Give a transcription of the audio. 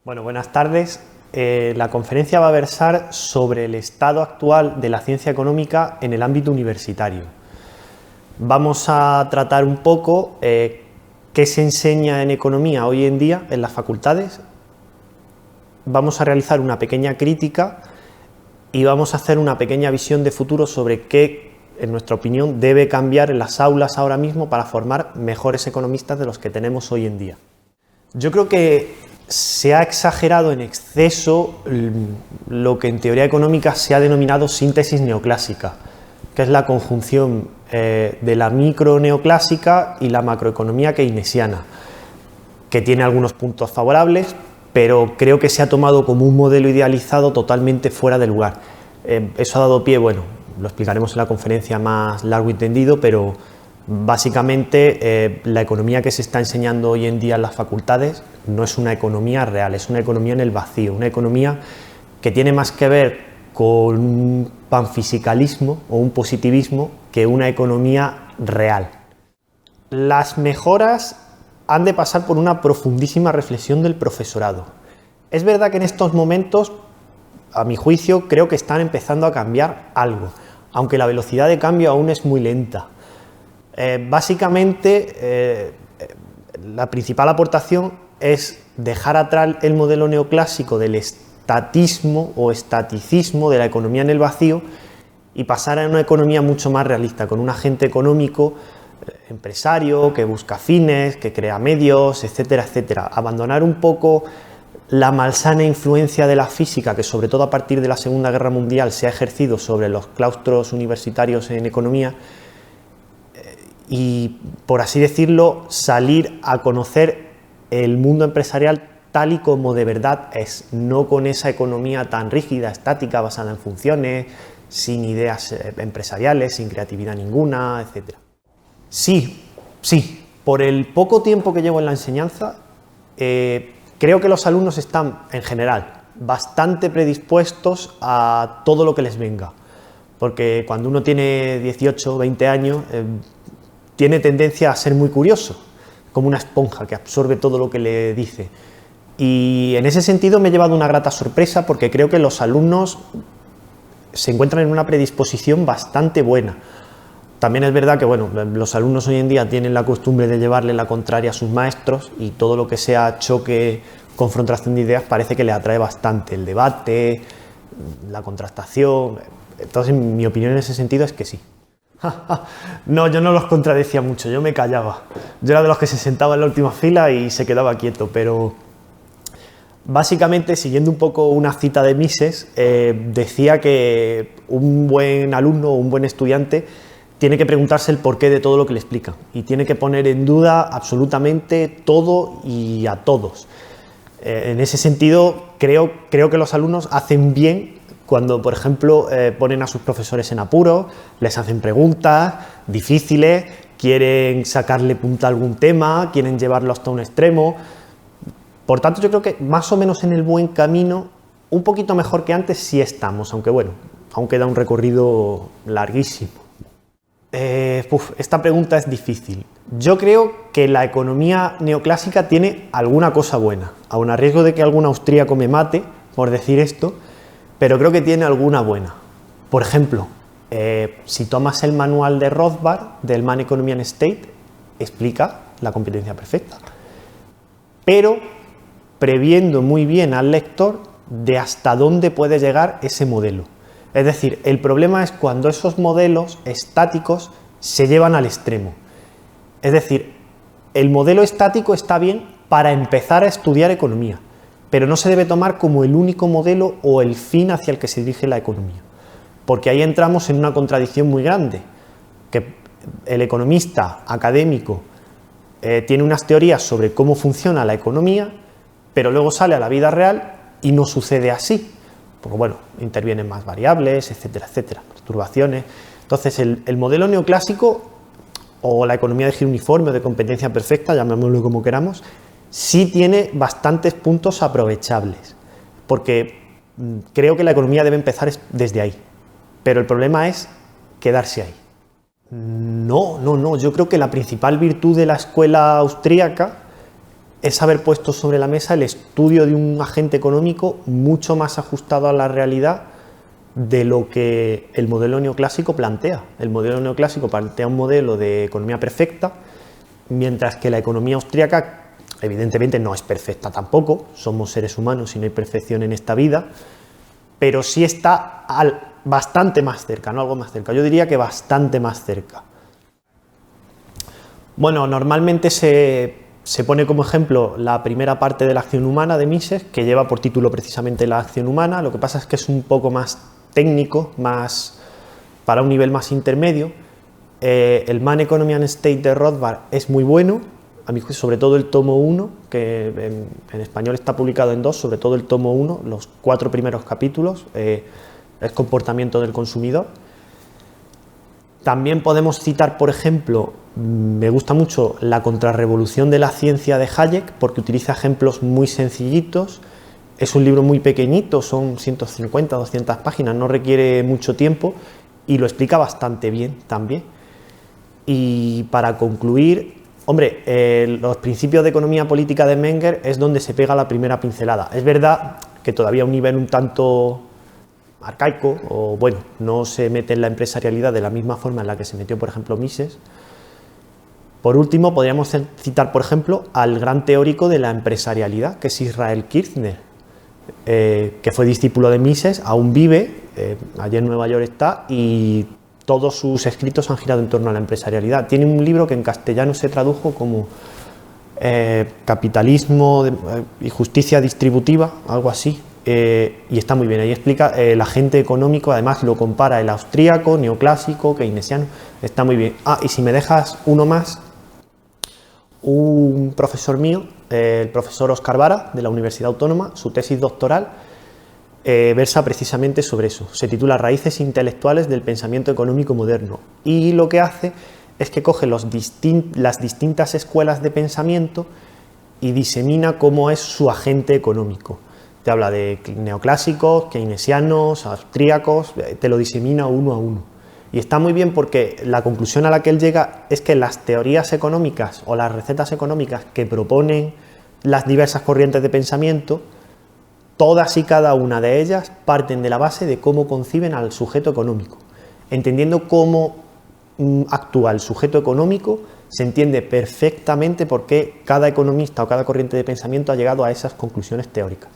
Bueno, buenas tardes. La conferencia va a versar sobre el estado actual de la ciencia económica en el ámbito universitario. Vamos a tratar un poco qué se enseña en economía hoy en día en las facultades. Vamos a realizar una pequeña crítica y vamos a hacer una pequeña visión de futuro sobre qué, en nuestra opinión, debe cambiar en las aulas ahora mismo para formar mejores economistas de los que tenemos hoy en día. Yo creo que se ha exagerado en exceso lo que en teoría económica se ha denominado síntesis neoclásica, que es la conjunción de la micro neoclásica y la macroeconomía keynesiana, que tiene algunos puntos favorables, pero creo que se ha tomado como un modelo idealizado totalmente fuera de lugar. Eso ha dado pie, bueno, lo explicaremos en la conferencia más largo y tendido, pero básicamente la economía que se está enseñando hoy en día en las facultades no es una economía real, es una economía en el vacío, una economía que tiene más que ver con un panfisicalismo o un positivismo que una economía real. Las mejoras han de pasar por una profundísima reflexión del profesorado. Es verdad que en estos momentos, a mi juicio, creo que están empezando a cambiar algo, aunque la velocidad de cambio aún es muy lenta. Básicamente, la principal aportación es dejar atrás el modelo neoclásico del estatismo o estaticismo de la economía en el vacío y pasar a una economía mucho más realista, con un agente económico, empresario, que busca fines, que crea medios, etcétera, etcétera. Abandonar un poco la malsana influencia de la física, que sobre todo a partir de la Segunda Guerra Mundial se ha ejercido sobre los claustros universitarios en economía, y, por así decirlo, salir a conocer el mundo empresarial tal y como de verdad es, no con esa economía tan rígida, estática, basada en funciones, sin ideas empresariales, sin creatividad ninguna, etc. Sí, por el poco tiempo que llevo en la enseñanza, creo que los alumnos están, en general, bastante predispuestos a todo lo que les venga, porque cuando uno tiene 18 o 20 años, tiene tendencia a ser muy curioso, como una esponja que absorbe todo lo que le dice. Y en ese sentido me he llevado una grata sorpresa porque creo que los alumnos se encuentran en una predisposición bastante buena. También es verdad que bueno, los alumnos hoy en día tienen la costumbre de llevarle la contraria a sus maestros y todo lo que sea choque, confrontación de ideas parece que les atrae bastante. El debate, la contrastación. Entonces mi opinión en ese sentido es que sí. No, yo no los contradecía mucho, yo me callaba. Yo era de los que se sentaba en la última fila y se quedaba quieto, pero básicamente, siguiendo un poco una cita de Mises, decía que un buen alumno o un buen estudiante tiene que preguntarse el porqué de todo lo que le explica y tiene que poner en duda absolutamente todo y a todos. En ese sentido, creo que los alumnos hacen bien cuando, por ejemplo, ponen a sus profesores en apuro, les hacen preguntas difíciles, quieren sacarle punta a algún tema, quieren llevarlo hasta un extremo. Por tanto, yo creo que más o menos en el buen camino, un poquito mejor que antes sí estamos, aunque bueno, aún queda un recorrido larguísimo. Esta pregunta es difícil. Yo creo que la economía neoclásica tiene alguna cosa buena, aun a riesgo de que algún austríaco me mate por decir esto, pero creo que tiene alguna buena. Por ejemplo, si tomas el manual de Rothbard, del Man, Economy and State, explica la competencia perfecta, pero previendo muy bien al lector de hasta dónde puede llegar ese modelo. Es decir, el problema es cuando esos modelos estáticos se llevan al extremo. Es decir, el modelo estático está bien para empezar a estudiar economía, pero no se debe tomar como el único modelo o el fin hacia el que se dirige la economía, porque ahí entramos en una contradicción muy grande, que el economista académico tiene unas teorías sobre cómo funciona la economía, pero luego sale a la vida real y no sucede así, porque bueno, intervienen más variables, etcétera, etcétera, perturbaciones. Entonces el modelo neoclásico o la economía de giro uniforme o de competencia perfecta, llamémoslo como queramos, sí tiene bastantes puntos aprovechables, porque creo que la economía debe empezar desde ahí, pero el problema es quedarse ahí. No, yo creo que la principal virtud de la escuela austríaca es haber puesto sobre la mesa el estudio de un agente económico mucho más ajustado a la realidad de lo que el modelo neoclásico plantea. El modelo neoclásico plantea un modelo de economía perfecta, mientras que la economía austríaca evidentemente no es perfecta tampoco, somos seres humanos y no hay perfección en esta vida, pero sí está bastante más cerca, no algo más cerca, yo diría que bastante más cerca. Bueno, normalmente se pone como ejemplo la primera parte de la acción humana de Mises, que lleva por título precisamente la acción humana. Lo que pasa es que es un poco más técnico, más para un nivel más intermedio. El Man, Economy and State de Rothbard es muy bueno, a mi juicio, sobre todo el tomo 1, que en español está publicado en 2, sobre todo el tomo 1, los 4 primeros capítulos, el comportamiento del consumidor. También podemos citar, por ejemplo, me gusta mucho La contrarrevolución de la ciencia de Hayek, porque utiliza ejemplos muy sencillitos. Es un libro muy pequeñito, son 150, 200 páginas, no requiere mucho tiempo y lo explica bastante bien también. Y para concluir, hombre, los principios de economía política de Menger es donde se pega la primera pincelada. Es verdad que todavía a un nivel un tanto arcaico, o bueno, no se mete en la empresarialidad de la misma forma en la que se metió, por ejemplo, Mises. Por último, podríamos citar, por ejemplo, al gran teórico de la empresarialidad, que es Israel Kirzner, que fue discípulo de Mises, aún vive, allí en Nueva York está, y todos sus escritos han girado en torno a la empresarialidad. Tiene un libro que en castellano se tradujo como Capitalismo y Justicia Distributiva, algo así, y está muy bien. Ahí explica el agente económico, además lo compara el austríaco, neoclásico, keynesiano, está muy bien. Ah, y si me dejas uno más, un profesor mío, el profesor Óscar Vara, de la Universidad Autónoma, su tesis doctoral versa precisamente sobre eso. Se titula Raíces intelectuales del pensamiento económico moderno, y lo que hace es que coge las distintas escuelas de pensamiento y disemina cómo es su agente económico. Te habla de neoclásicos, keynesianos, austríacos, te lo disemina uno a uno. Y está muy bien porque la conclusión a la que él llega es que las teorías económicas o las recetas económicas que proponen las diversas corrientes de pensamiento, todas y cada una de ellas parten de la base de cómo conciben al sujeto económico. Entendiendo cómo actúa el sujeto económico, se entiende perfectamente por qué cada economista o cada corriente de pensamiento ha llegado a esas conclusiones teóricas.